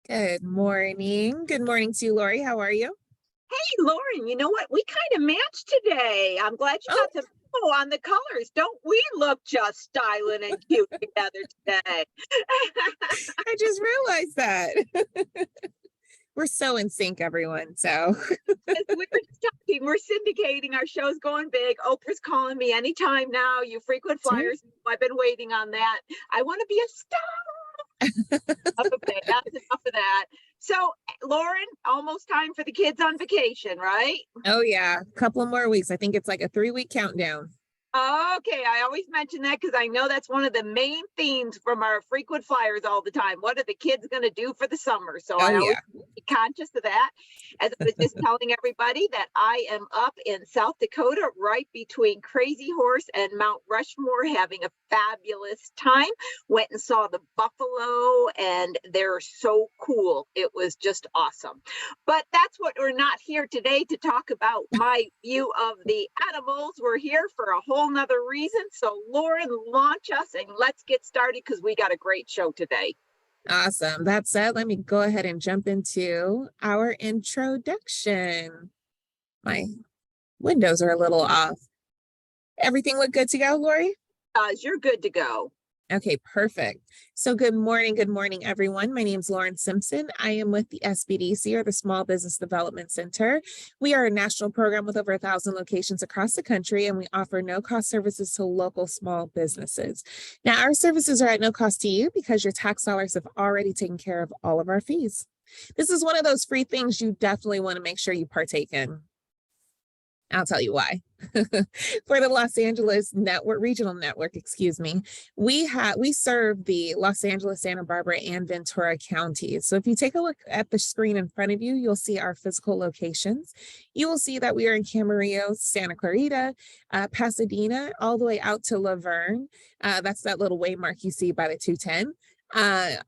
Good morning. Good morning to you, Lori. How are you? Hey, Lauren, you know what? We kind of matched today. I'm glad you Oh, got the memo on the colors. Don't we look just styling and cute together today? I just realized that. We're so in sync, everyone. So, As we were just talking, we're syndicating. Our show's going big. Oprah's calling me anytime now. You frequent flyers. I've been waiting on that. I want to be a star. Enough of that. That's enough of that. So, Lauren, almost time for the kids on vacation, right? oh, yeah, a couple of more weeks. I think it's like a 3-week countdown. Okay, I always mention that because I know that's one of the main themes from our frequent flyers all the time. What are the kids going to do for the summer? So Oh, I always yeah. be conscious of that. As I was just telling everybody that I am up in South Dakota, right between Crazy Horse and Mount Rushmore, having a fabulous time. Went and saw the buffalo, and they're so cool. It was just awesome. But that's what we're not here today to talk about. My view of the animals. We're here for a whole nother reason. So Lauren, launch us and let's get started because we got a great show today. Awesome. That said, let me go ahead and jump into our introduction. My windows are a little off. Everything look good to go, Lori? You're good to go. Okay, perfect. So good morning, everyone. My name is Lauren Simpson. I am with the SBDC, or the Small Business Development Center. We are a national program with over 1,000 locations across the country, and we offer no-cost services to local small businesses. Now, our services are at no cost to you because your tax dollars have already taken care of all of our fees. This is one of those free things you definitely want to make sure you partake in. I'll tell you why. For the Los Angeles network, regional network, excuse me, we serve the Los Angeles, Santa Barbara, and Ventura counties. So if you take a look at the screen in front of you, you'll see our physical locations. You will see that we are in Camarillo, Santa Clarita, Pasadena, all the way out to Laverne. That's that little waymark you see by the 210.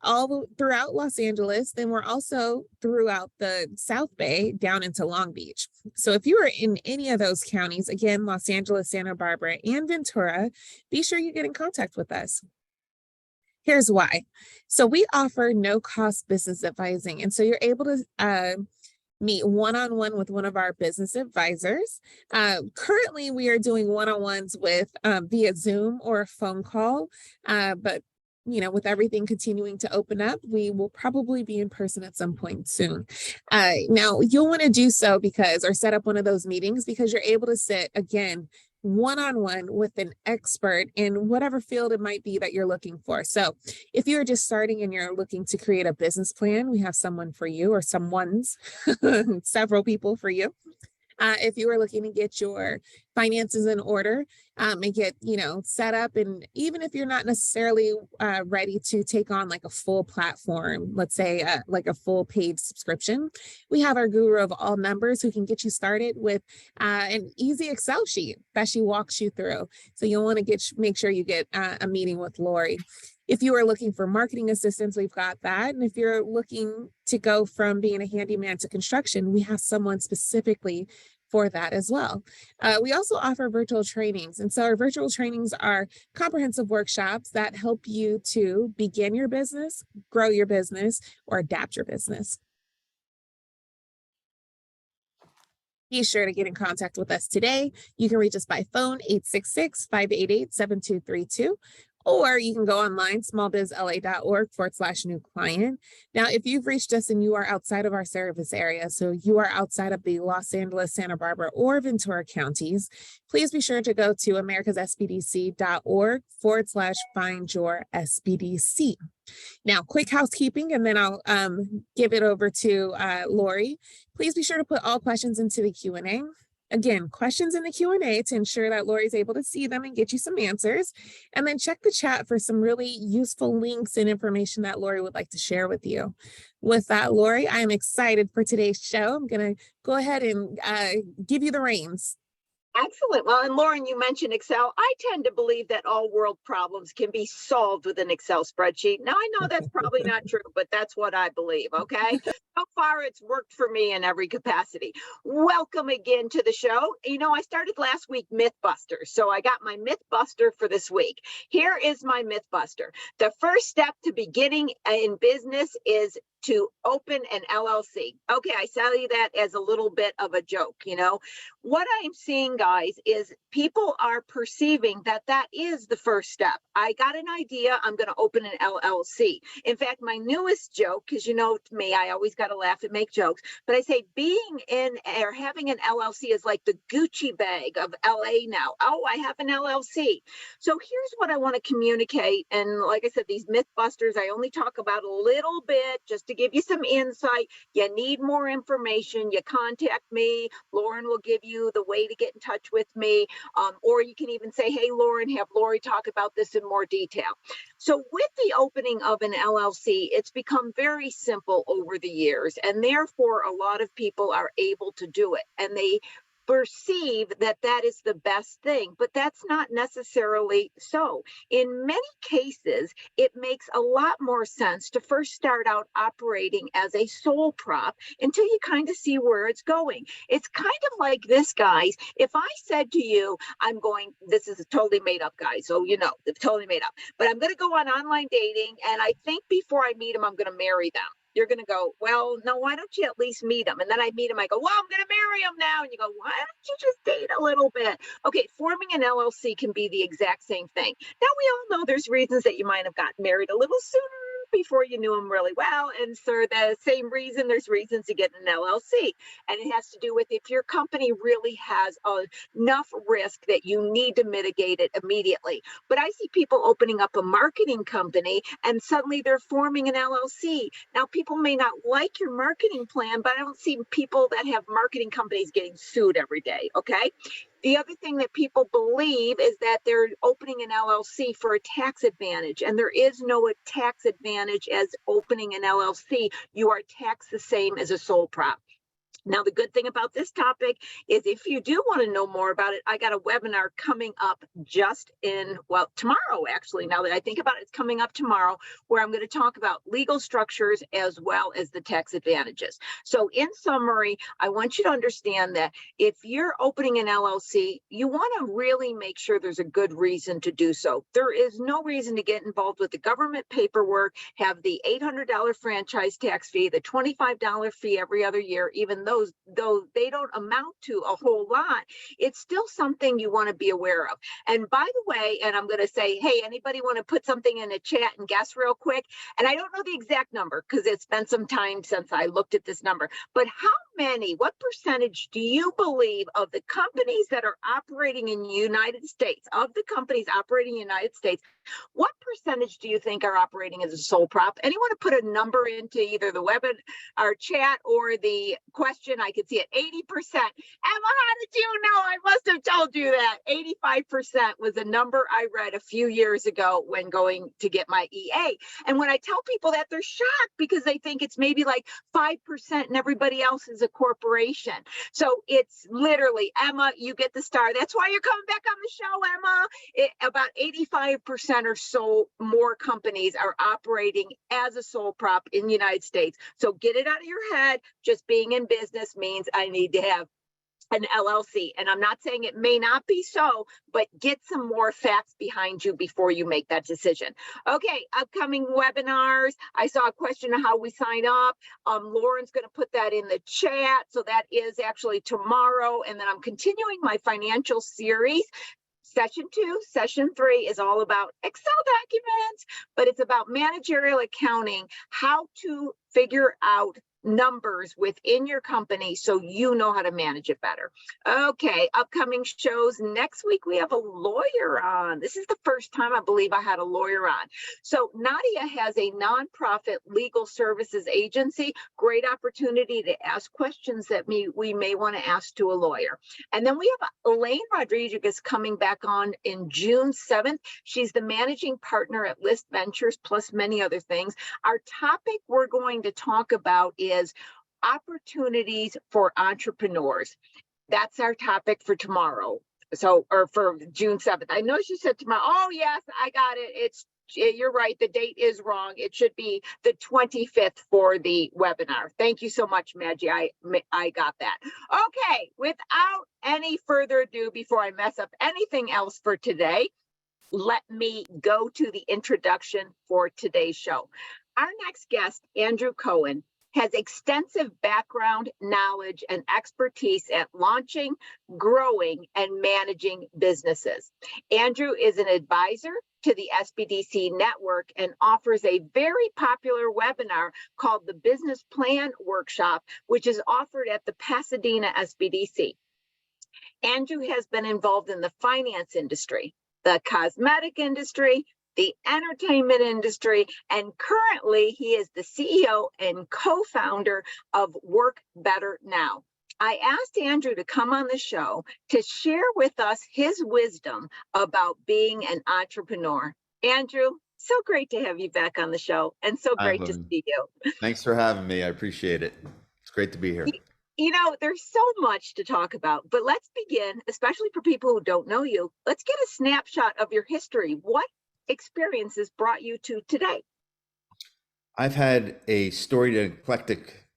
All throughout Los Angeles. Then we're also throughout the South Bay down into Long Beach. So if you are in any of those counties, again, Los Angeles, Santa Barbara, and Ventura, be sure you get in contact with us. Here's why. So we offer no cost business advising. And so you're able to meet one-on-one with one of our business advisors. Currently, we are doing one-on-ones with via Zoom or a phone call, but with everything continuing to open up, we will probably be in person at some point soon. Now, you'll want to do so or set up one of those meetings because you're able to sit, again, one-on-one with an expert in whatever field it might be that you're looking for. So if you're just starting and you're looking to create a business plan, we have someone for you, or someone's, several people for you. If you are looking to get your finances in order and get, set up, and even if you're not necessarily ready to take on like a full platform, let's say like a full paid subscription, we have our guru of all numbers who can get you started with an easy Excel sheet that she walks you through. So you'll want to make sure you get a meeting with Lori. If you are looking for marketing assistance, we've got that. And if you're looking to go from being a handyman to construction, we have someone specifically for that as well. We also offer virtual trainings. And so our virtual trainings are comprehensive workshops that help you to begin your business, grow your business, or adapt your business. Be sure to get in contact with us today. You can reach us by phone, 866-588-7232. Or you can go online, smallbizla.org/new client. Now, if you've reached us and you are outside of our service area, so you are outside of the Los Angeles, Santa Barbara, or Ventura counties, please be sure to go to americassbdc.org/find-your-SBDC. Now, quick housekeeping, and then I'll give it over to Lori. Please be sure to put all questions into the Q&A. Again, questions in the Q&A to ensure that Lori's able to see them and get you some answers. And then check the chat for some really useful links and information that Lori would like to share with you. With that, Lori, I am excited for today's show. I'm going to go ahead and give you the reins. Excellent. Well, and Lauren, you mentioned Excel. I tend to believe that all world problems can be solved with an Excel spreadsheet. Now, I know that's probably not true, but that's what I believe. Okay. So far, it's worked for me in every capacity. Welcome again to the show. I started last week Mythbusters. So I got my Mythbuster for this week. Here is my Mythbuster. The first step to beginning in business is to open an LLC. Okay, I tell you that as a little bit of a joke, What I'm seeing, guys, is people are perceiving that that is the first step. I got an idea, I'm going to open an LLC. In fact, my newest joke, because you know me, I always got to laugh and make jokes, but I say being in or having an LLC is like the Gucci bag of LA now. Oh, I have an LLC. So here's what I want to communicate. And like I said, these Mythbusters, I only talk about a little bit just to give you some insight. You need more information, you contact me. Lauren will give you the way to get in touch with me. Or you can even say, hey, Lauren, have Lori talk about this in more detail. So with the opening of an LLC, it's become very simple over the years. And therefore, a lot of people are able to do it. And they perceive that that is the best thing, but that's not necessarily so. In many cases, it makes a lot more sense to first start out operating as a sole prop until you kind of see where it's going. It's kind of like this, guys. If I said to you, this is totally made up, guys, so it's totally made up, but I'm going to go on online dating, and I think before I meet them, I'm going to marry them. You're going to go, well, no, why don't you at least meet them? And then I meet them, I go, well, I'm going to marry them now. And you go, why don't you just date a little bit? Okay, forming an LLC can be the exact same thing. Now, we all know there's reasons that you might have gotten married a little sooner before you knew them really well. And for the same reason, there's reasons to get an LLC. And it has to do with if your company really has enough risk that you need to mitigate it immediately. But I see people opening up a marketing company and suddenly they're forming an LLC. Now, people may not like your marketing plan, but I don't see people that have marketing companies getting sued every day. Okay. The other thing that people believe is that they're opening an LLC for a tax advantage, and there is no tax advantage as opening an LLC. You are taxed the same as a sole prop. Now, the good thing about this topic is if you do want to know more about it, I got a webinar coming up tomorrow, actually. Now that I think about it, it's coming up tomorrow, where I'm going to talk about legal structures as well as the tax advantages. So in summary, I want you to understand that if you're opening an LLC, you want to really make sure there's a good reason to do so. There is no reason to get involved with the government paperwork, have the $800 franchise tax fee, the $25 fee every other year, even though they don't amount to a whole lot. It's still something you want to be aware of. And by the way, and I'm going to say, hey, anybody want to put something in a chat and guess real quick? And I don't know the exact number because it's been some time since I looked at this number, but what percentage do you believe of the companies that are operating in the United States, what percentage do you think are operating as a sole prop? Anyone to put a number into either the webinar chat or the question? I could see it, 80%. Emma, how did you know? I must have told you that. 85% was a number I read a few years ago when going to get my EA. And when I tell people that, they're shocked because they think it's maybe like 5% and everybody else is a corporation. So it's literally, Emma, you get the star. That's why you're coming back on the show, Emma. About 85% or so more companies are operating as a sole prop in the United States. So get it out of your head. Just being in business means I need to have an LLC. And I'm not saying it may not be so, but get some more facts behind you before you make that decision. Okay, upcoming webinars. I saw a question of how we sign up. Lauren's going to put that in the chat. So that is actually tomorrow. And then I'm continuing my financial series. Session 2, session 3 is all about Excel documents, but it's about managerial accounting, how to figure out numbers within your company so you know how to manage it better. Okay, upcoming shows. Next week, we have a lawyer on. This is the first time I believe I had a lawyer on. So Nadia has a nonprofit legal services agency. Great opportunity to ask questions that we may want to ask to a lawyer. And then we have Elaine Rodriguez coming back on in June 7th. She's the managing partner at List Ventures, plus many other things. Our topic we're going to talk about is opportunities for entrepreneurs. That's our topic for tomorrow. Or for June 7th. I know she said tomorrow. Oh, yes, I got it. You're right. The date is wrong. It should be the 25th for the webinar. Thank you so much, Maggie. I got that. Okay, without any further ado, before I mess up anything else for today, let me go to the introduction for today's show. Our next guest, Andrew Cohen, has extensive background, knowledge, and expertise at launching, growing, and managing businesses. Andrew is an advisor to the SBDC network and offers a very popular webinar called the Business Plan Workshop, which is offered at the Pasadena SBDC. Andrew has been involved in the finance industry, the cosmetic industry, the entertainment industry, and currently he is the CEO and co-founder of WorkBetterNow. I asked Andrew to come on the show to share with us his wisdom about being an entrepreneur. Andrew, so great to have you back on the show and so great to see you. Thanks for having me. I appreciate it. It's great to be here. You know, there's so much to talk about, but let's begin, especially for people who don't know you. Let's get a snapshot of your history. What experiences brought you to today? I've had a storied and eclectic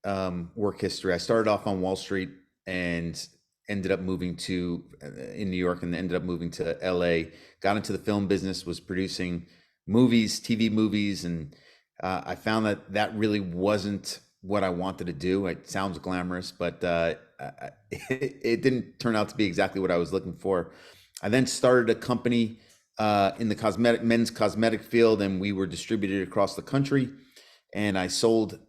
work history. I started off on Wall Street and ended up moving to in New York and ended up moving to LA. Got into the film business, was producing movies, TV movies, and I found that that really wasn't what I wanted to do. It sounds glamorous, but it didn't turn out to be exactly what I was looking for. I then started a company in the men's cosmetic field, and we were distributed across the country. And I sold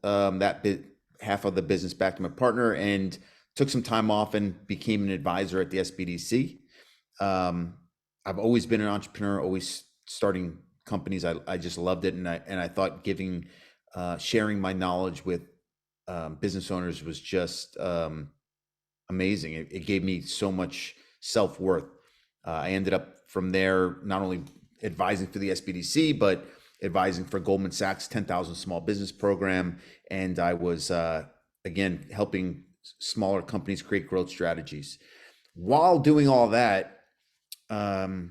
half of the business back to my partner and took some time off and became an advisor at the SBDC. I've always been an entrepreneur, always starting companies. I just loved it, and I thought sharing my knowledge with business owners was just amazing. It gave me so much self-worth. I ended up from there not only advising for the SBDC, but advising for Goldman Sachs 10,000 Small Business Program. And I was, again, helping smaller companies create growth strategies. While doing all that, I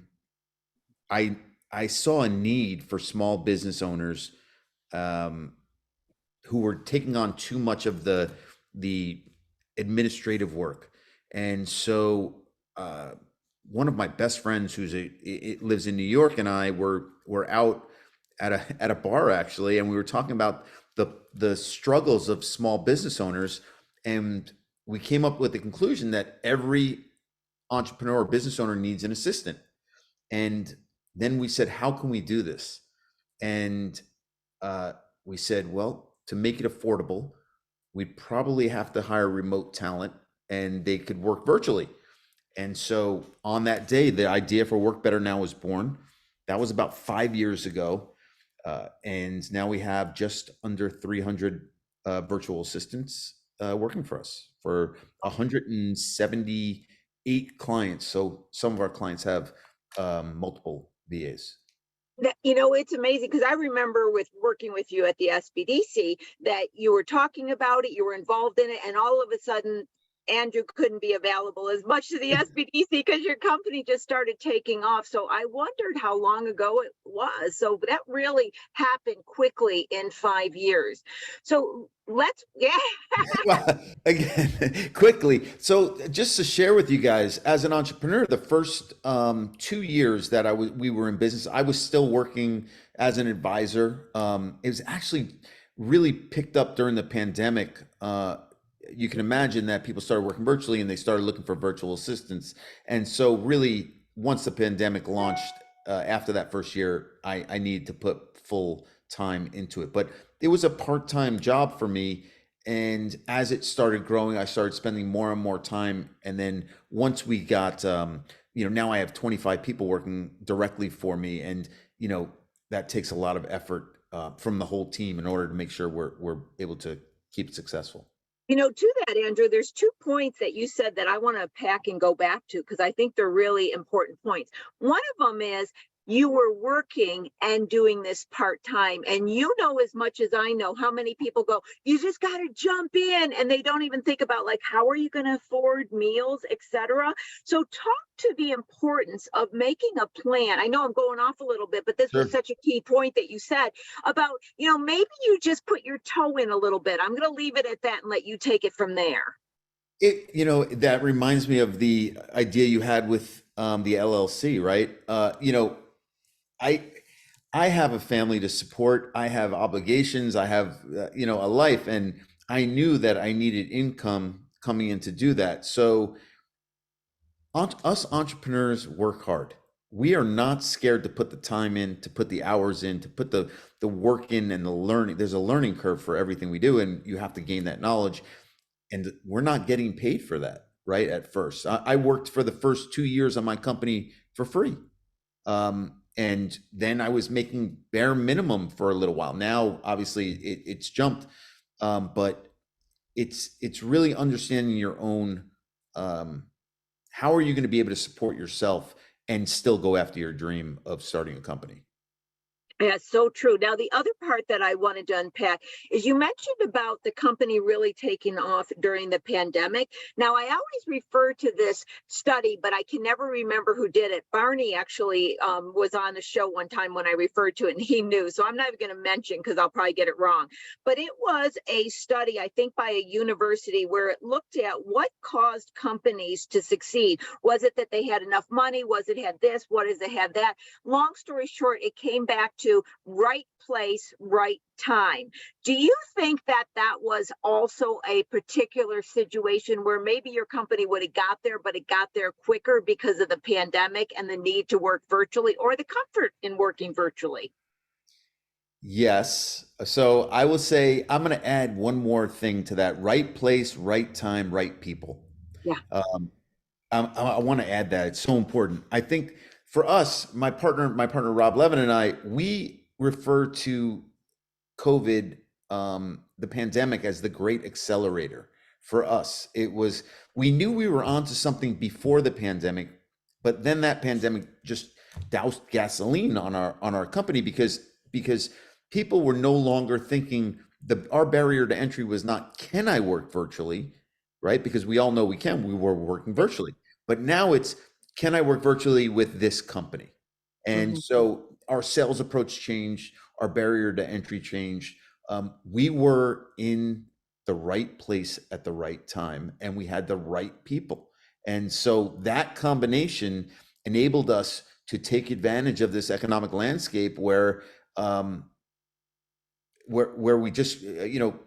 saw a need for small business owners who were taking on too much of the administrative work. And so one of my best friends lives in New York, and I were out at a bar actually, and we were talking about the struggles of small business owners, and we came up with the conclusion that every entrepreneur or business owner needs an assistant. And then we said, how can we do this? And we said, well, to make it affordable, we'd probably have to hire remote talent, and they could work virtually. And so on that day, the idea for WorkBetterNow was born. That was about 5 years ago. And now we have just under 300 virtual assistants working for us for 178 clients. So some of our clients have multiple VAs. It's amazing because I remember working with you at the SBDC that you were talking about it, you were involved in it, and all of a sudden Andrew couldn't be available as much to the SBDC because your company just started taking off. So I wondered how long ago it was. So that really happened quickly in 5 years. So well, again, quickly. So just to share with you guys, as an entrepreneur, the first 2 years that we were in business, I was still working as an advisor. It was actually really picked up during the pandemic. You can imagine that people started working virtually and they started looking for virtual assistants. And so really, once the pandemic launched, after that first year, I needed to put full time into it. But it was a part-time job for me. And as it started growing, I started spending more and more time. And then once we got, now I have 25 people working directly for me. And, that takes a lot of effort from the whole team in order to make sure we're able to keep it successful. To that, Andrew, there's 2 points that you said that I want to pack and go back to because I think they're really important points. One of them is you were working and doing this part-time, and as much as I know how many people go, you just got to jump in, and they don't even think about how are you going to afford meals, etc. So talk to the importance of making a plan. I know I'm going off a little bit, but this was such a key point that you said about, maybe you just put your toe in a little bit. I'm going to leave it at that and let you take it from there. That reminds me of the idea you had with the LLC, right? I have a family to support. I have obligations. I have, a life, and I knew that I needed income coming in to do that. So us entrepreneurs work hard. We are not scared to put the time in, to put the hours in, to put the work in and the learning. There's a learning curve for everything we do, and you have to gain that knowledge. And we're not getting paid for that, right? At first, I worked for the first 2 years on my company for free. And then I was making bare minimum for a little while. Now, obviously, it's jumped, but it's really understanding your own. How are you going to be able to support yourself and still go after your dream of starting a company? Yeah, so true. Now, the other part that I wanted to unpack is you mentioned about the company really taking off during the pandemic. Now, I always refer to this study, but I can never remember who did it. Barney actually was on the show one time when I referred to it, and he knew. So I'm not even going to mention because I'll probably get it wrong. But it was a study, I think, by a university where it looked at what caused companies to succeed. Was it that they had enough money? Was it had this? What does it have that? Long story short, it came back to right place, right time. Do you think that that was also a particular situation where maybe your company would have got there, but it got there quicker because of the pandemic and the need to work virtually, or the comfort in working virtually? Yes. So I will say I'm going to add one more thing to that: right place, right time, right people. Yeah. Um, I want to add that it's so important. I think for us, my partner Rob Levin and I, we refer to COVID, the pandemic, as the great accelerator for us. We knew we were onto something before the pandemic, but then that pandemic just doused gasoline on our company because people were no longer thinking. Our barrier to entry was not, can I work virtually, right? Because we all know we can. We were working virtually, but now it's, can I work virtually with this company? And Mhm. so our sales approach changed, our barrier to entry changed. We were in the right place at the right time, and we had the right people. And so that combination enabled us to take advantage of this economic landscape um, where we just,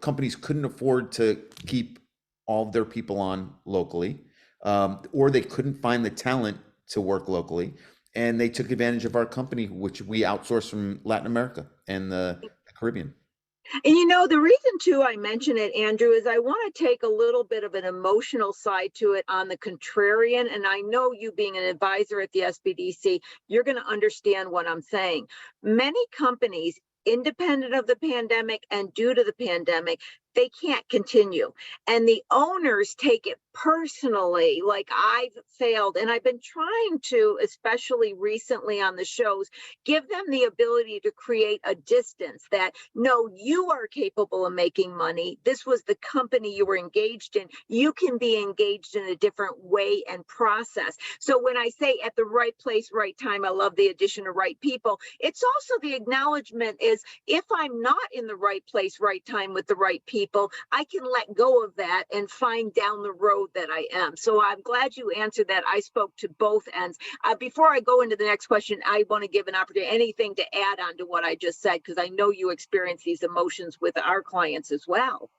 companies couldn't afford to keep all of their people on locally, or they couldn't find the talent to work locally. And they took advantage of our company, which we outsourced from Latin America and the Caribbean. And the reason too I mention it, Andrew, is I want to take a little bit of an emotional side to it on the contrarian. And I know you being an advisor at the SBDC, you're going to understand what I'm saying. Many companies, independent of the pandemic and due to the pandemic, they can't continue. And the owners take it personally, like I've failed. And I've been trying to, especially recently on the shows, give them the ability to create a distance that, no, you are capable of making money. This was the company you were engaged in. You can be engaged in a different way and process. So when I say at the right place, right time, I love the addition of right people. It's also the acknowledgement is, if I'm not in the right place, right time with the right people, I can let go of that and find down the road that I am. So I'm glad you answered that. I spoke to both ends. Before I go into the next question, I want to give an opportunity, anything to add on to what I just said, because I know you experience these emotions with our clients as well.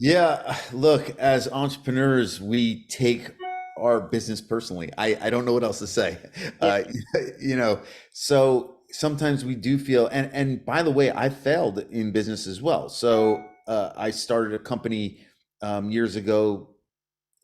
Yeah, look, as entrepreneurs, we take our business personally. I don't know what else to say. Yeah. Uh, so sometimes we do feel, and by the way, I failed in business as well. So I started a company years ago,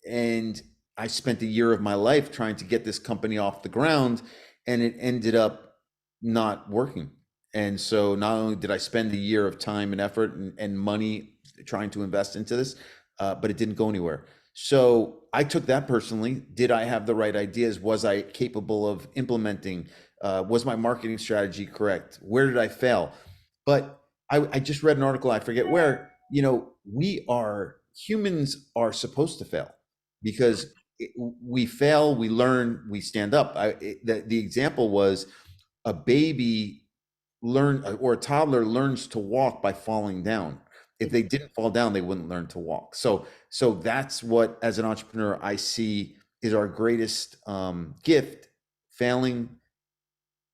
and I spent a year of my life trying to get this company off the ground, and it ended up not working. And so not only did I spend a year of time and effort and money trying to invest into this, but it didn't go anywhere. So I took that personally. Did I have the right ideas? Was I capable of implementing? Was my marketing strategy correct? Where did I fail? But I just read an article, I forget where, humans are supposed to fail because we fail, we learn, we stand up. The example was a baby or a toddler learns to walk by falling down. If they didn't fall down, they wouldn't learn to walk. So that's what, as an entrepreneur, I see is our greatest gift: failing,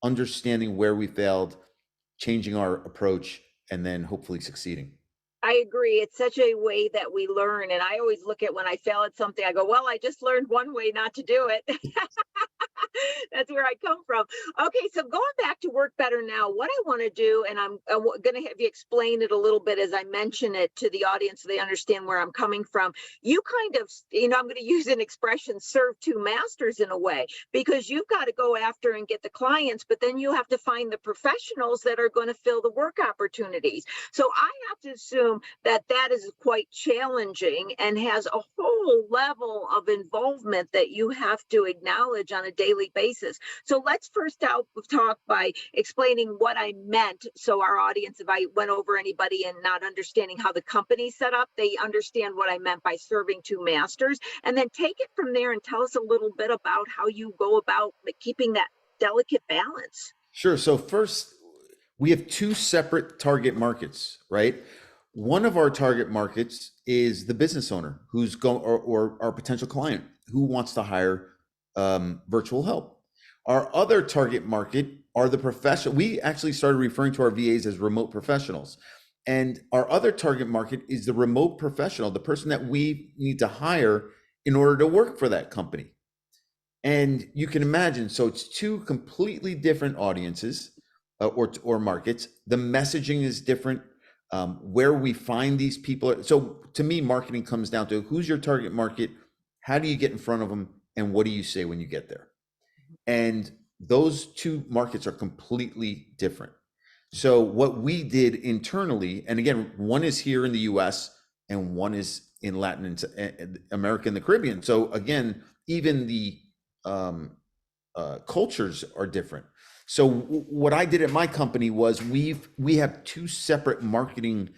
understanding where we failed, changing our approach, and then hopefully succeeding. I agree. It's such a way that we learn. And I always look at when I fail at something, I go, well, I just learned one way not to do it. That's where I come from. Okay, so going back to Work Better Now, what I want to do, and I'm going to have you explain it a little bit as I mention it to the audience so they understand where I'm coming from. You kind of, I'm going to use an expression, serve two masters in a way, because you've got to go after and get the clients, but then you have to find the professionals that are going to fill the work opportunities. So I have to assume that that is quite challenging and has a whole level of involvement that you have to acknowledge on a daily basis. So let's first talk by explaining what I meant, so our audience, if I went over anybody and not understanding how the company's set up, they understand what I meant by serving two masters, and then take it from there and tell us a little bit about how you go about keeping that delicate balance. Sure. So first, we have two separate target markets, right? One of our target markets is the business owner who's going, or our potential client who wants to hire virtual help. Our other target market are the professional. We actually started referring to our VAs as remote professionals. And our other target market is the remote professional, the person that we need to hire in order to work for that company. And you can imagine, so it's two completely different audiences or markets. The messaging is different. Where we find these people. So to me, marketing comes down to who's your target market, how do you get in front of them, and what do you say when you get there? And those two markets are completely different. So what we did internally, and again, one is here in the US and one is in Latin America and the Caribbean. So again, even the cultures are different. So what I did at my company was we have two separate marketing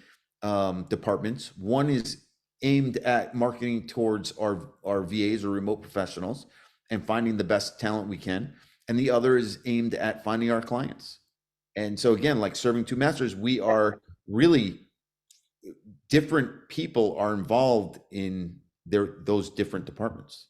departments. One is aimed at marketing towards our VAs or remote professionals and finding the best talent we can. And the other is aimed at finding our clients. And so again, like serving two masters, we are really different people are involved in those different departments.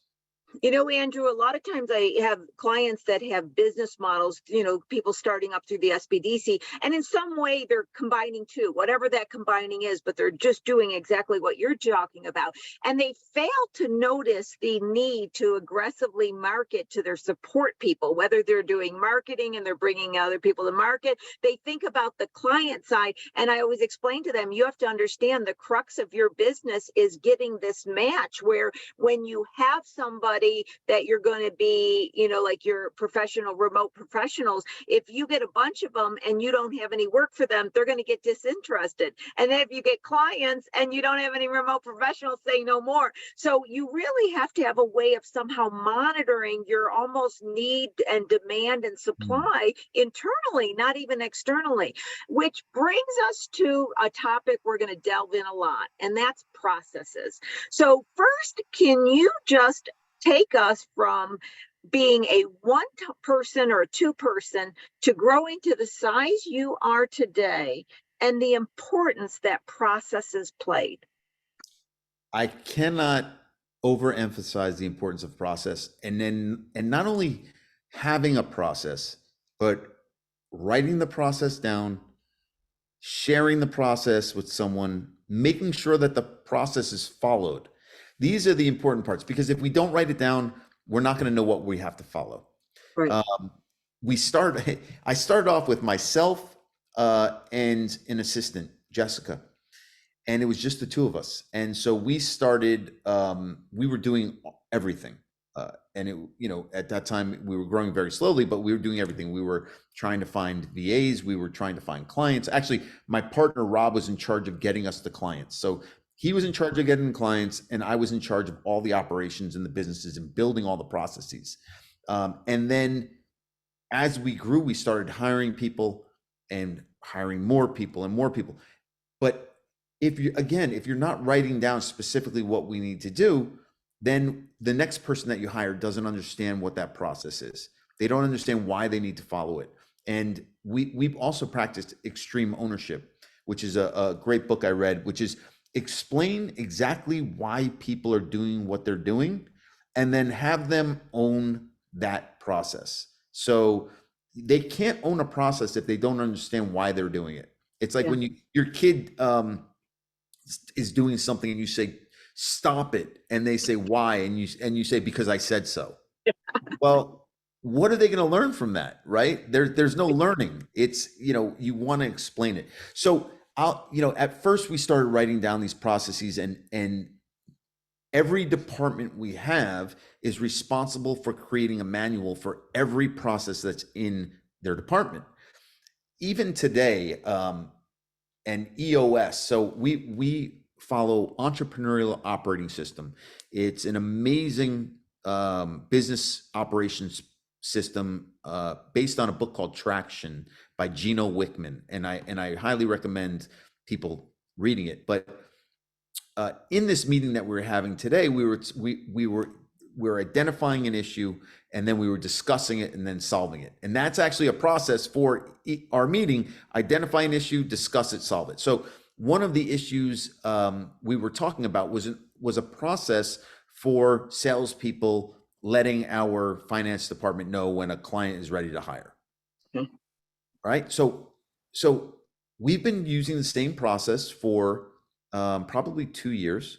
Andrew, a lot of times I have clients that have business models, people starting up through the SBDC, and in some way they're combining two, whatever that combining is, but they're just doing exactly what you're talking about. And they fail to notice the need to aggressively market to their support people, whether they're doing marketing and they're bringing other people to market. They think about the client side. And I always explain to them, you have to understand the crux of your business is getting this match where when you have somebody that you're going to be, like your professional remote professionals, if you get a bunch of them and you don't have any work for them, they're going to get disinterested. And then if you get clients and you don't have any remote professionals, say no more. So you really have to have a way of somehow monitoring your almost need and demand and supply internally, not even externally, which brings us to a topic we're going to delve in a lot, and that's processes. So first, can you just take us from being a one person or a two person to growing to the size you are today and the importance that processes played? I cannot overemphasize the importance of process, and not only having a process, but writing the process down, sharing the process with someone, making sure that the process is followed. These are the important parts, because if we don't write it down, we're not going to know what we have to follow. Right. I started off with myself and an assistant, Jessica, and it was just the two of us. And so we started, we were doing everything. And at that time we were growing very slowly, but we were doing everything. We were trying to find VAs. We were trying to find clients. Actually, my partner, Rob, was in charge of getting us the clients. So he was in charge of getting clients, and I was in charge of all the operations and the businesses and building all the processes. And then as we grew, we started hiring people and hiring more people and more people. But if you're not writing down specifically what we need to do, then the next person that you hire doesn't understand what that process is. They don't understand why they need to follow it. And we've also practiced extreme ownership, which is a great book I read, which is explain exactly why people are doing what they're doing, and then have them own that process. So, they can't own a process if they don't understand why they're doing it. It's like Yeah. when your kid is doing something and you say, stop it. And they say, why? And you say, because I said so. Well, what are they going to learn from that? Right. There's no learning. It's, you want to explain it. So at first we started writing down these processes, and every department we have is responsible for creating a manual for every process that's in their department. Even today, and EOS. So we follow Entrepreneurial Operating System. It's an amazing business operations system based on a book called Traction by Gino Wickman, and I highly recommend people reading it. But in this meeting that we were having today, we were identifying an issue, and then we were discussing it and then solving it. And that's actually a process for our meeting: identify an issue, discuss it, solve it. So one of the issues we were talking about was a process for salespeople letting our finance department know when a client is ready to hire. Okay. Right. So we've been using the same process for probably 2 years.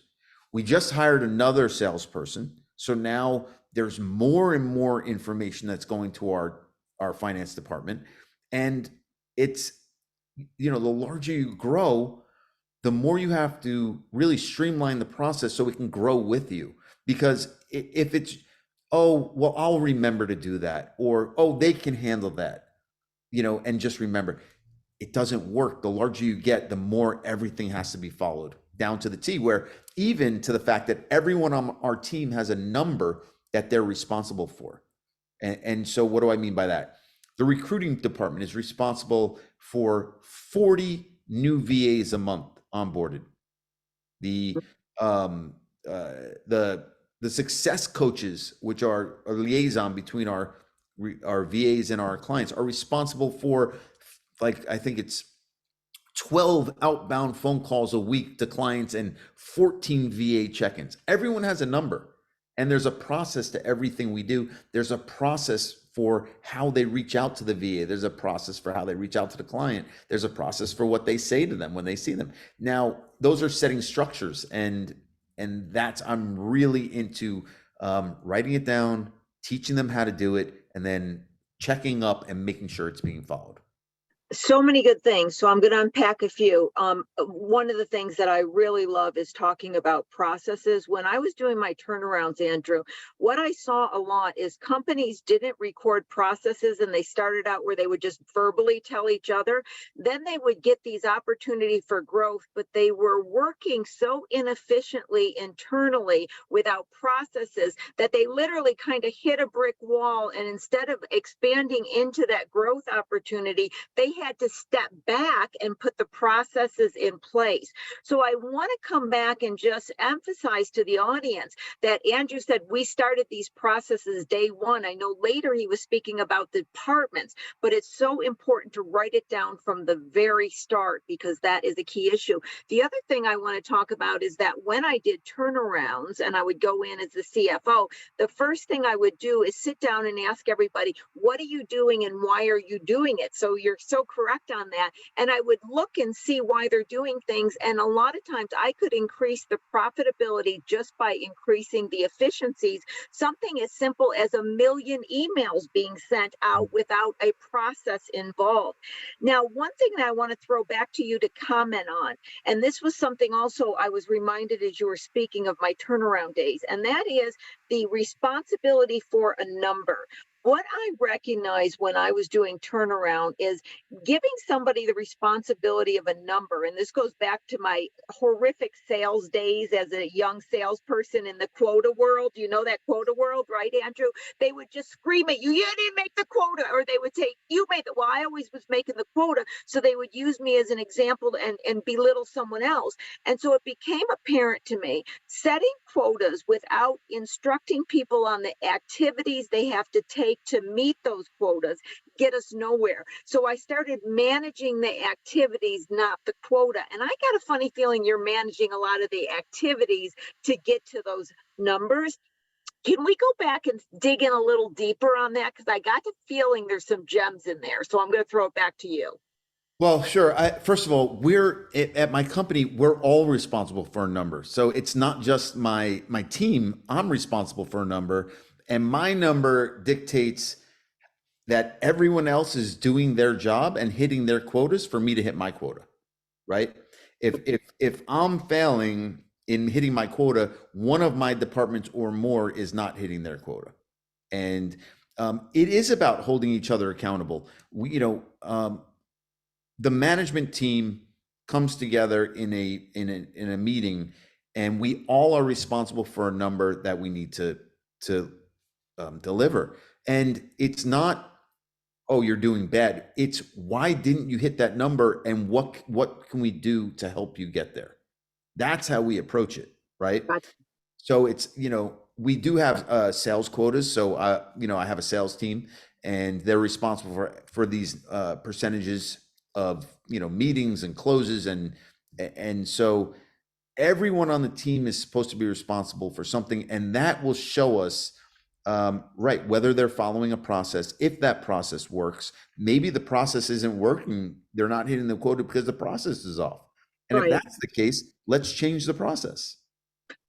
We just hired another salesperson. So now there's more and more information that's going to our finance department. And it's, the larger you grow, the more you have to really streamline the process so it can grow with you. Because if it's, oh, well, I'll remember to do that, or, oh, they can handle that, and just remember, it doesn't work. The larger you get, the more everything has to be followed down to the T, where even to the fact that everyone on our team has a number that they're responsible for. And so what do I mean by that? The recruiting department is responsible for 40 new VAs a month onboarded. The success coaches, which are a liaison between our VAs and our clients, are responsible for, like, I think it's 12 outbound phone calls a week to clients and 14 VA check-ins. Everyone has a number, and there's a process to everything we do. There's a process for how they reach out to the VA. There's a process for how they reach out to the client. There's a process for what they say to them when they see them. Now, those are setting structures, and that's, I'm really into writing it down, teaching them how to do it, and then checking up and making sure it's being followed. So many good things. So I'm going to unpack a few. One of the things that I really love is talking about processes. When I was doing my turnarounds, Andrew, what I saw a lot is companies didn't record processes, and they started out where they would just verbally tell each other. Then they would get these opportunity for growth, but they were working so inefficiently internally without processes that they literally kind of hit a brick wall. And instead of expanding into that growth opportunity, they had to step back and put the processes in place. So I want to come back and just emphasize to the audience that Andrew said we started these processes day one. I know later he was speaking about departments, but it's so important to write it down from the very start, because that is a key issue. The other thing I want to talk about is that when I did turnarounds and I would go in as the CFO, the first thing I would do is sit down and ask everybody, what are you doing and why are you doing it? So you're so correct on that. And I would look and see why they're doing things. And a lot of times I could increase the profitability just by increasing the efficiencies. Something as simple as 1 million emails being sent out without a process involved. Now, one thing that I want to throw back to you to comment on, and this was something also I was reminded as you were speaking of my turnaround days, and that is the responsibility for a number. What I recognized when I was doing turnaround is giving somebody the responsibility of a number. And this goes back to my horrific sales days as a young salesperson in the quota world. You know that quota world, right, Andrew? They would just scream at you, you didn't make the quota, or they would say, you made it. Well, I always was making the quota. So they would use me as an example and belittle someone else. And so it became apparent to me, setting quotas without instructing people on the activities they have to take to meet those quotas get us nowhere. So I started managing the activities, not the quota. And I got a funny feeling you're managing a lot of the activities to get to those numbers. Can we go back and dig in a little deeper on that? Because I got the feeling there's some gems in there. So I'm going to throw it back to you. Well, sure. First of all, at my company, we're all responsible for a number. So it's not just my team. I'm responsible for a number, and my number dictates that everyone else is doing their job and hitting their quotas for me to hit my quota, right? If I'm failing in hitting my quota, one of my departments or more is not hitting their quota, and it is about holding each other accountable. The management team comes together in a meeting, and we all are responsible for a number that we need to deliver. And it's not, oh, you're doing bad. It's why didn't you hit that number, and what can we do to help you get there? That's how we approach it, right? Gotcha. So it's, we do have sales quotas. So I have a sales team, and they're responsible for these percentages of meetings and closes, and so everyone on the team is supposed to be responsible for something, and that will show us right whether they're following a process. If that process works, maybe the process isn't working, they're not hitting the quota because the process is off, and Right. if that's the case, let's change the process.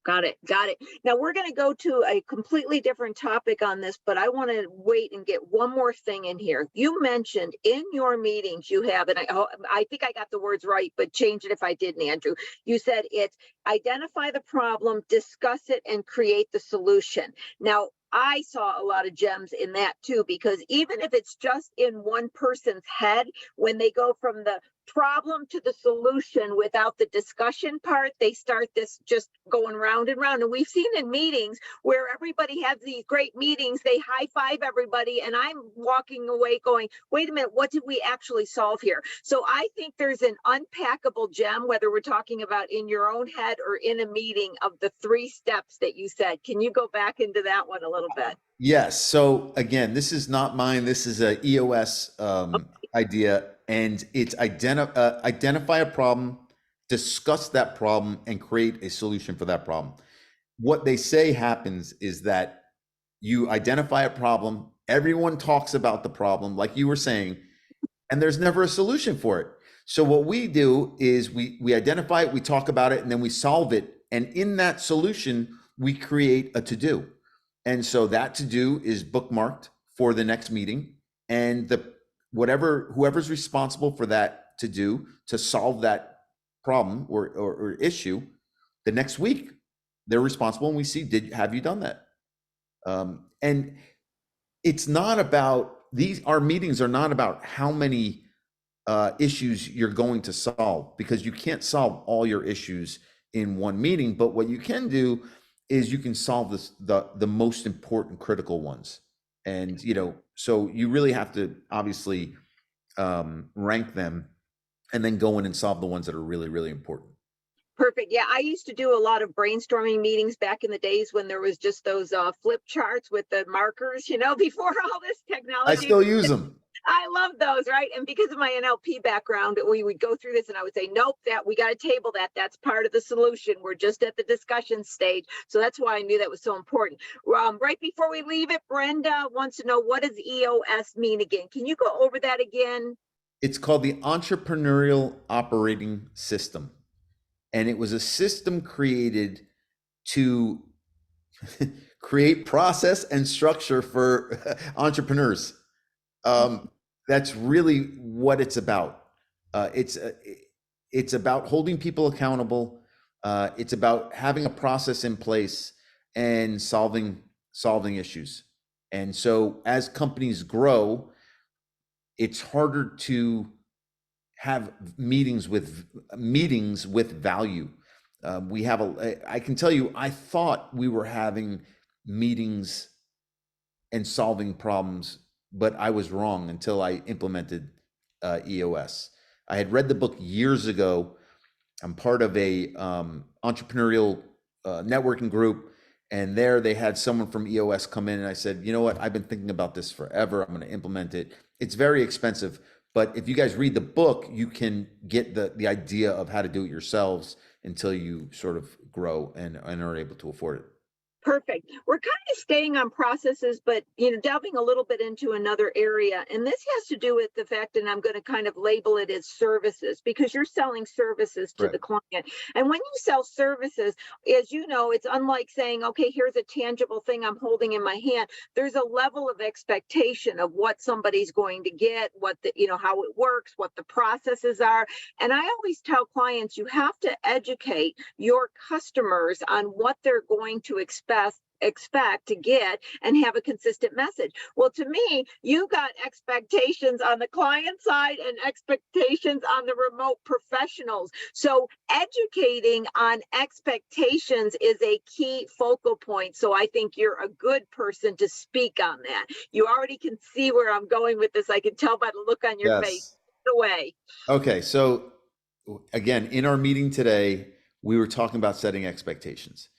Got it. Got it. Now we're going to go to a completely different topic on this, but I want to wait and get one more thing in here. You mentioned in your meetings you have, and I think I got the words right, but change it if I didn't, Andrew. You said it's identify the problem, discuss it, and create the solution. Now, I saw a lot of gems in that too, because even if it's just in one person's head, when they go from the problem to the solution without the discussion part, they start this just going round and round. And we've seen in meetings where everybody has these great meetings, they high five everybody, and I'm walking away going, wait a minute, what did we actually solve here? So I think there's an unpackable gem, whether we're talking about in your own head or in a meeting, of the 3 steps that you said. Can you go back into that one a little bit? Yes. So again, this is not mine. This is a EOS idea, and it's identify a problem, discuss that problem, and create a solution for that problem. What they say happens is that you identify a problem, everyone talks about the problem, like you were saying, and there's never a solution for it. So what we do is we identify it, we talk about it, and then we solve it. And in that solution, we create a to-do. And so that to-do is bookmarked for the next meeting, and whoever's responsible for that to-do to solve that problem or issue, the next week they're responsible, and we see, have you done that? And it's not about our meetings are not about how many issues you're going to solve, because you can't solve all your issues in one meeting. But what you can do is you can solve the most important critical ones. And, so you really have to obviously rank them and then go in and solve the ones that are really, really important. Perfect. Yeah, I used to do a lot of brainstorming meetings back in the days when there was just those flip charts with the markers, before all this technology. I still use them. I love those, right? And because of my NLP background, we would go through this and I would say, nope, we got to table that. That's part of the solution. We're just at the discussion stage. So that's why I knew that was so important. Right before we leave it, Brenda wants to know, what does EOS mean again? Can you go over that again? It's called the Entrepreneurial Operating System. And it was a system created to create process and structure for entrepreneurs. That's really what it's about. It's about holding people accountable. It's about having a process in place and solving issues. And so as companies grow, it's harder to have meetings with value. I can tell you, I thought we were having meetings and solving problems, but I was wrong until I implemented EOS. I had read the book years ago. I'm part of a entrepreneurial networking group, and there they had someone from EOS come in, and I said, you know what, I've been thinking about this forever. I'm going to implement it. It's very expensive, but if you guys read the book, you can get the idea of how to do it yourselves until you sort of grow and are able to afford it. Perfect. We're kind of staying on processes, but delving a little bit into another area. And this has to do with the fact, and I'm going to kind of label it as services, because you're selling services to Right. the client. And when you sell services, as you know, it's unlike saying, okay, here's a tangible thing I'm holding in my hand. There's a level of expectation of what somebody's going to get, what how it works, what the processes are. And I always tell clients, you have to educate your customers on what they're going to expect to get and have a consistent message. Well, to me, you got expectations on the client side and expectations on the remote professionals. So educating on expectations is a key focal point. So I think you're a good person to speak on that. You already can see where I'm going with this. I can tell by the look on your face. The way. Okay. So again, in our meeting today, we were talking about setting expectations.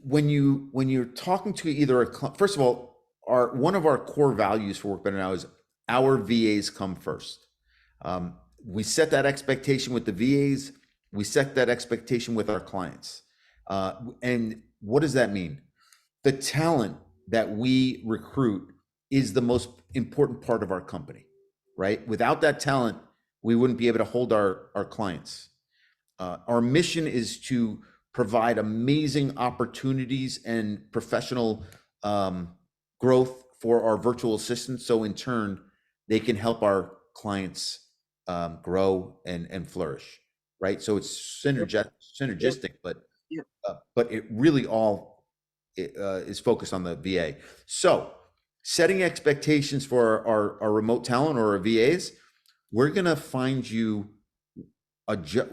When you're talking to either first of all, one of our core values for Work Better Now is our VAs come first. We set that expectation with the VAs. We set that expectation with our clients. And what does that mean? The talent that we recruit is the most important part of our company, right? Without that talent, we wouldn't be able to hold our clients. Our mission is to provide amazing opportunities and professional growth for our virtual assistants. So in turn, they can help our clients grow and flourish, right? So it's synergistic, but it really all is focused on the VA. So setting expectations for our remote talent or our VAs, we're gonna find you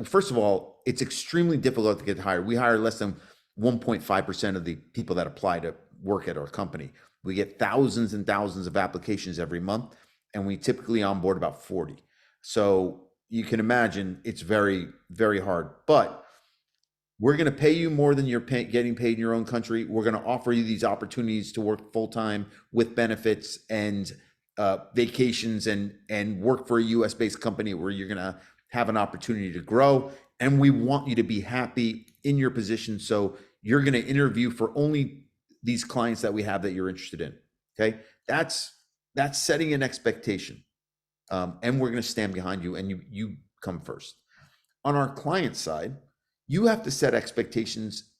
first of all, it's extremely difficult to get hired. We hire less than 1.5% of the people that apply to work at our company. We get thousands and thousands of applications every month, and we typically onboard about 40. So you can imagine it's very, very hard. But we're going to pay you more than you're getting paid in your own country. We're going to offer you these opportunities to work full-time with benefits and vacations and work for a US-based company where you're going to have an opportunity to grow. And we want you to be happy in your position. So you're going to interview for only these clients that we have that you're interested in. Okay. That's setting an expectation. And we're going to stand behind you, and you come first. On our client side, you have to set expectations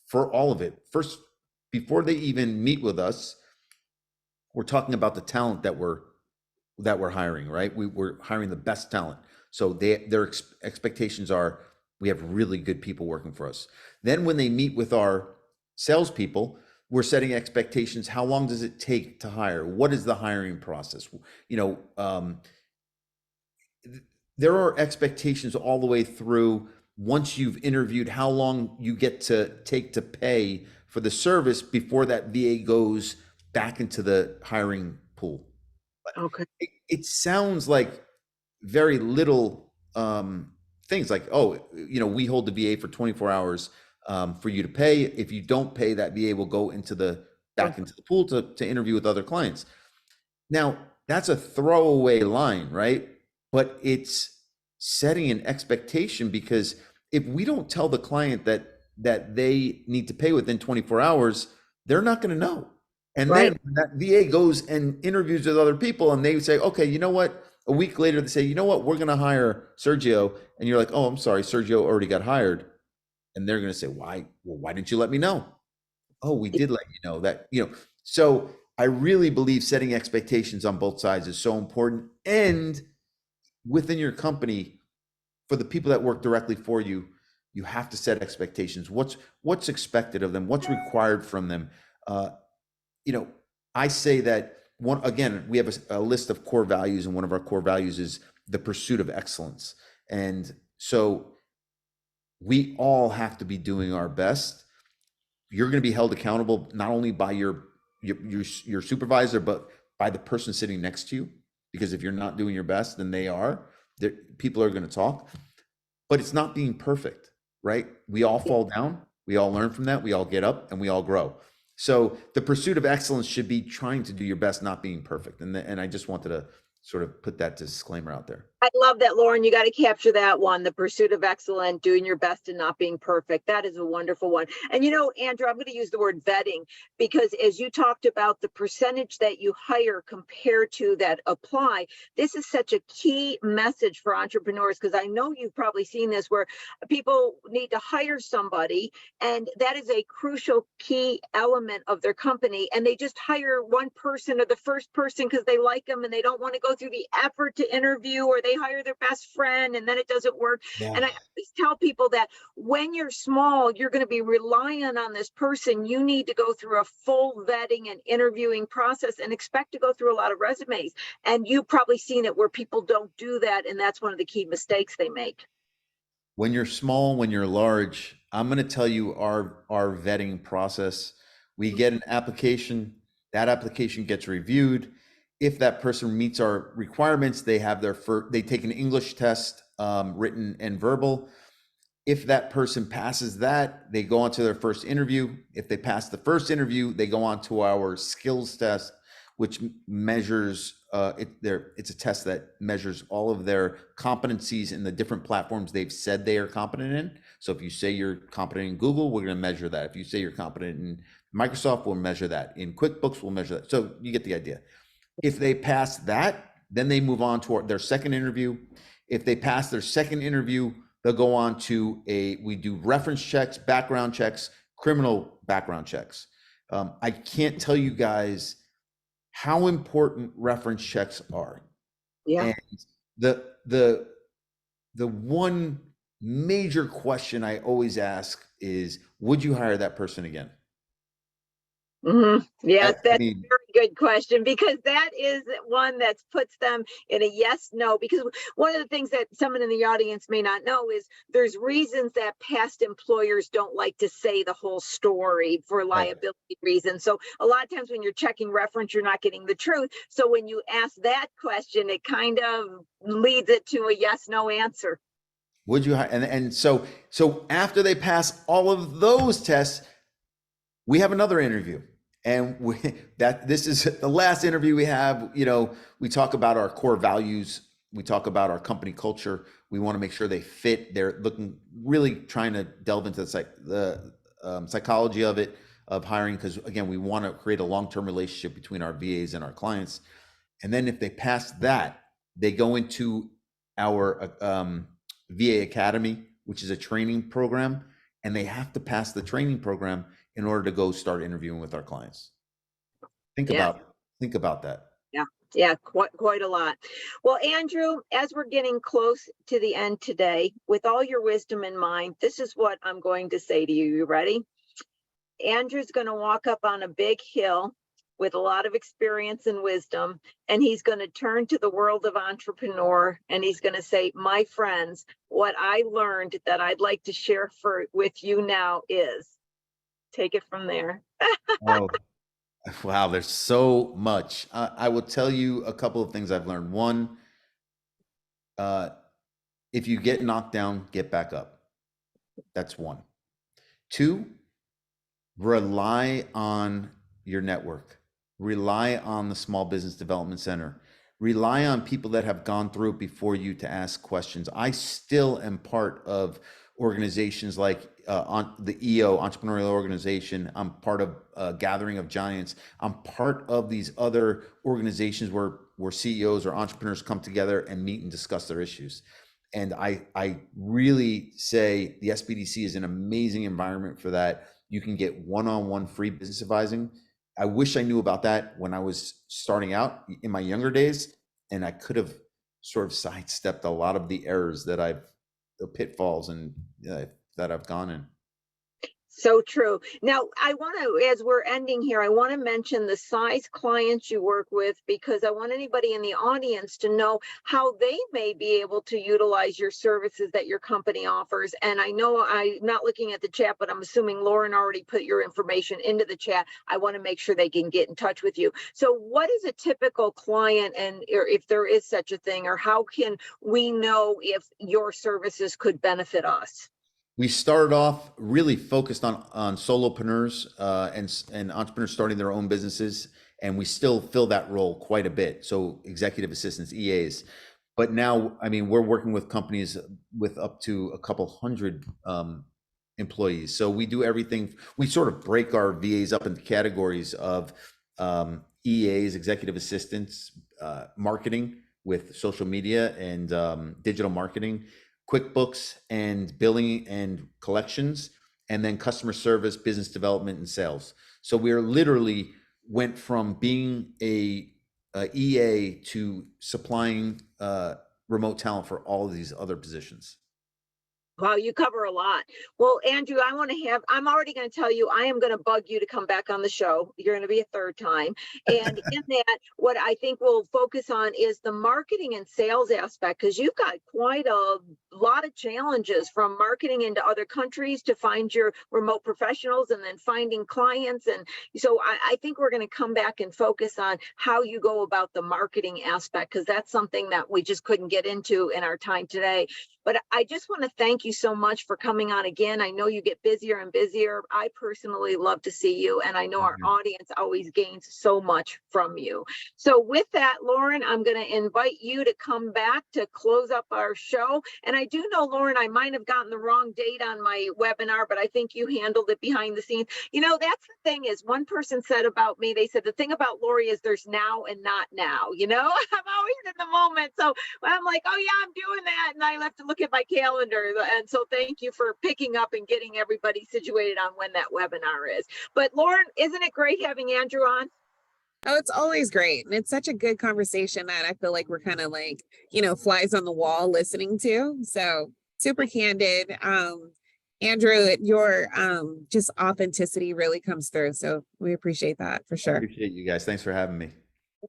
for all of it. First, before they even meet with us, we're talking about the talent that we're hiring, right? We're hiring the best talent. So their expectations are, we have really good people working for us. Then when they meet with our salespeople, we're setting expectations. How long does it take to hire? What is the hiring process? There are expectations all the way through. Once you've interviewed, how long you get to take to pay for the service before that VA goes back into the hiring pool. Okay. It sounds like very little things like, we hold the VA for 24 hours for you to pay. If you don't pay, that VA will go back into the pool to interview with other clients. Now, that's a throwaway line, right? But it's setting an expectation, because if we don't tell the client that they need to pay within 24 hours, they're not going to know. And then that VA goes and interviews with other people, and they say, okay, you know what? A week later, they say, you know what? We're going to hire Sergio. And you're like, oh, I'm sorry, Sergio already got hired. And they're going to say, why? Well, why didn't you let me know? Oh, we did let you know that, So I really believe setting expectations on both sides is so important. And within your company, for the people that work directly for you, you have to set expectations. What's expected of them? What's required from them? I say that we have a list of core values, and one of our core values is the pursuit of excellence. And so we all have to be doing our best. You're going to be held accountable not only by your supervisor, but by the person sitting next to you. Because if you're not doing your best, then people are going to talk. But it's not being perfect, right? We all fall down. We all learn from that. We all get up and we all grow. So the pursuit of excellence should be trying to do your best, not being perfect. And I just wanted to sort of put that disclaimer out there. I love that, Lauren. You got to capture that one, the pursuit of excellence, doing your best and not being perfect. That is a wonderful one. And Andrew, I'm going to use the word vetting because as you talked about the percentage that you hire compared to that apply, this is such a key message for entrepreneurs because I know you've probably seen this where people need to hire somebody and that is a crucial key element of their company. And they just hire one person or the first person because they like them and they don't want to go through the effort to interview, or they hire their best friend and then it doesn't work. Yeah. And I always tell people that when you're small, you're going to be relying on this person. You need to go through a full vetting and interviewing process and expect to go through a lot of resumes. And you've probably seen it where people don't do that. And that's one of the key mistakes they make. When you're small, when you're large, I'm going to tell you our vetting process. We get an application, that application gets reviewed. If that person meets our requirements, they have they take an English test, written and verbal. If that person passes that, they go on to their first interview. If they pass the first interview, they go on to our skills test, which measures, it's a test that measures all of their competencies in the different platforms they've said they are competent in. So if you say you're competent in Google, we're going to measure that. If you say you're competent in Microsoft, we'll measure that. In QuickBooks, we'll measure that. So you get the idea. If they pass that, then they move on to their second interview. If they pass their second interview, they'll go on to we do reference checks, background checks, criminal background checks. I can't tell you guys how important reference checks are. Yeah. And the one major question I always ask is, would you hire that person again? Mm-hmm. Yes, that's I mean, a very good question because that is one that puts them in a yes, no. Because one of the things that someone in the audience may not know is there's reasons that past employers don't like to say the whole story for liability reasons. So a lot of times when you're checking reference, you're not getting the truth. So when you ask that question, it kind of leads it to a yes, no answer. Would you hire? And so after they pass all of those tests, we have another interview. And this is the last interview we have. We talk about our core values. We talk about our company culture. We want to make sure they fit. They're really trying to delve into the psychology of hiring, because again, we want to create a long-term relationship between our VAs and our clients. And then if they pass that, they go into our VA Academy, which is a training program, and they have to pass the training program in order to go start interviewing with our clients. Think about that. Yeah, quite a lot. Well, Andrew, as we're getting close to the end today, with all your wisdom in mind, this is what I'm going to say to you. You ready? Andrew's going to walk up on a big hill with a lot of experience and wisdom, and he's going to turn to the world of entrepreneur and he's going to say, my friends, what I learned that I'd like to share with you now is. Take it from there. Oh, wow, there's so much. I will tell you a couple of things I've learned. One, if you get knocked down, get back up. That's one. Two, rely on your network. Rely on the Small Business Development Center. Rely on people that have gone through it before you to ask questions. I still am part of organizations like on the EO, Entrepreneurial Organization. I'm part of Gathering of Giants. I'm part of these other organizations where CEOs or entrepreneurs come together and meet and discuss their issues. And I really say the SBDC is an amazing environment for that. You can get one-on-one free business advising. I wish I knew about that when I was starting out in my younger days, and I could have sort of sidestepped a lot of the errors that the pitfalls and that I've gone in. So true. Now, I want to, as we're ending here, I want to mention the size clients you work with, because I want anybody in the audience to know how they may be able to utilize your services that your company offers. And I know I'm not looking at the chat, but I'm assuming Lauren already put your information into the chat. I want to make sure they can get in touch with you. So what is a typical client, and or if there is such a thing, or how can we know if your services could benefit us? We started off really focused on solopreneurs and entrepreneurs starting their own businesses, and we still fill that role quite a bit. So executive assistants, EAs. But now, I mean, we're working with companies with up to a couple hundred employees. So we do everything. We sort of break our VAs up into categories of EAs, executive assistants, marketing with social media and digital marketing, QuickBooks and billing and collections, and then customer service, business development, and sales. So we're literally went from being a EA to supplying remote talent for all of these other positions. Wow, you cover a lot. Well, Andrew, I'm already going to tell you, I am going to bug you to come back on the show. You're going to be a third time. And in that, what I think we'll focus on is the marketing and sales aspect, because you've got quite a lot of challenges, from marketing into other countries to find your remote professionals and then finding clients. And so I think we're going to come back and focus on how you go about the marketing aspect, because that's something that we just couldn't get into in our time today. But I just want to thank you so much for coming on again. I know you get busier and busier. I personally love to see you, and I know our audience always gains so much from you. So with that, Lauren, I'm going to invite you to come back to close up our show. And I do know, Lauren, I might have gotten the wrong date on my webinar, but I think you handled it behind the scenes. You know, that's the thing, is one person said about me, they said, the thing about Lori is there's now and not now. You know, I'm always in the moment. So I'm like, oh yeah, I'm doing that. And I have to look at my calendar. And so thank you for picking up and getting everybody situated on when that webinar is. But Lauren, isn't it great having Andrew on? Oh, it's always great. And it's such a good conversation that I feel like we're kind of like, flies on the wall listening to. So super candid. Andrew, your just authenticity really comes through. So we appreciate that for sure. Appreciate you guys. Thanks for having me.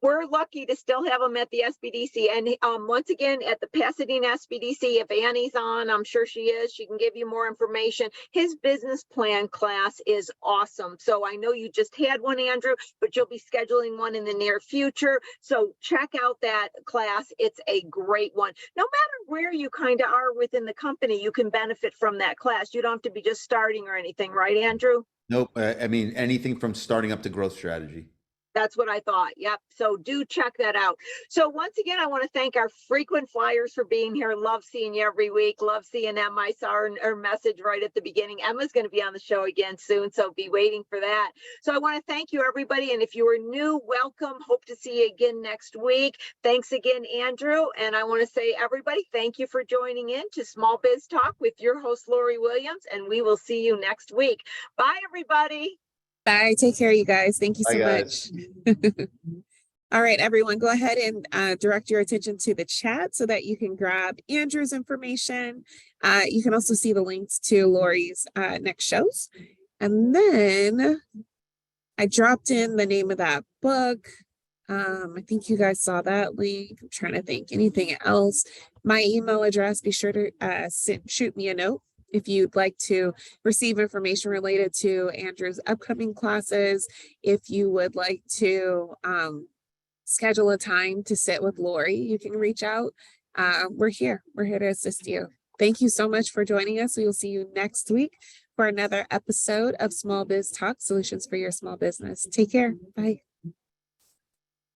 We're lucky to still have him at the SBDC. And once again, at the Pasadena SBDC, if Annie's on, I'm sure she is, she can give you more information. His business plan class is awesome. So I know you just had one, Andrew, but you'll be scheduling one in the near future. So check out that class. It's a great one. No matter where you kind of are within the company, you can benefit from that class. You don't have to be just starting or anything, right, Andrew? Nope. I mean, anything from starting up to growth strategy. That's what I thought. Yep. So do check that out. So once again, I want to thank our frequent flyers for being here. Love seeing you every week. Love seeing Emma. I saw her message right at the beginning. Emma's going to be on the show again soon, so be waiting for that. So I want to thank you, everybody. And if you are new, welcome. Hope to see you again next week. Thanks again, Andrew. And I want to say, everybody, thank you for joining in to Small Biz Talk with your host, Lori Williams. And we will see you next week. Bye, everybody. Bye. Take care, you guys. Thank you so Bye, much. All right, everyone, go ahead and direct your attention to the chat so that you can grab Andrew's information. You can also see the links to Lori's next shows. And then I dropped in the name of that book. I think you guys saw that link. I'm trying to think anything else. My email address, be sure to shoot me a note if you'd like to receive information related to Andrew's upcoming classes. If you would like to schedule a time to sit with Lori, you can reach out. We're here to assist you. Thank you so much for joining us. We will see you next week for another episode of Small Biz Talk, solutions for your small business. Take care. Bye.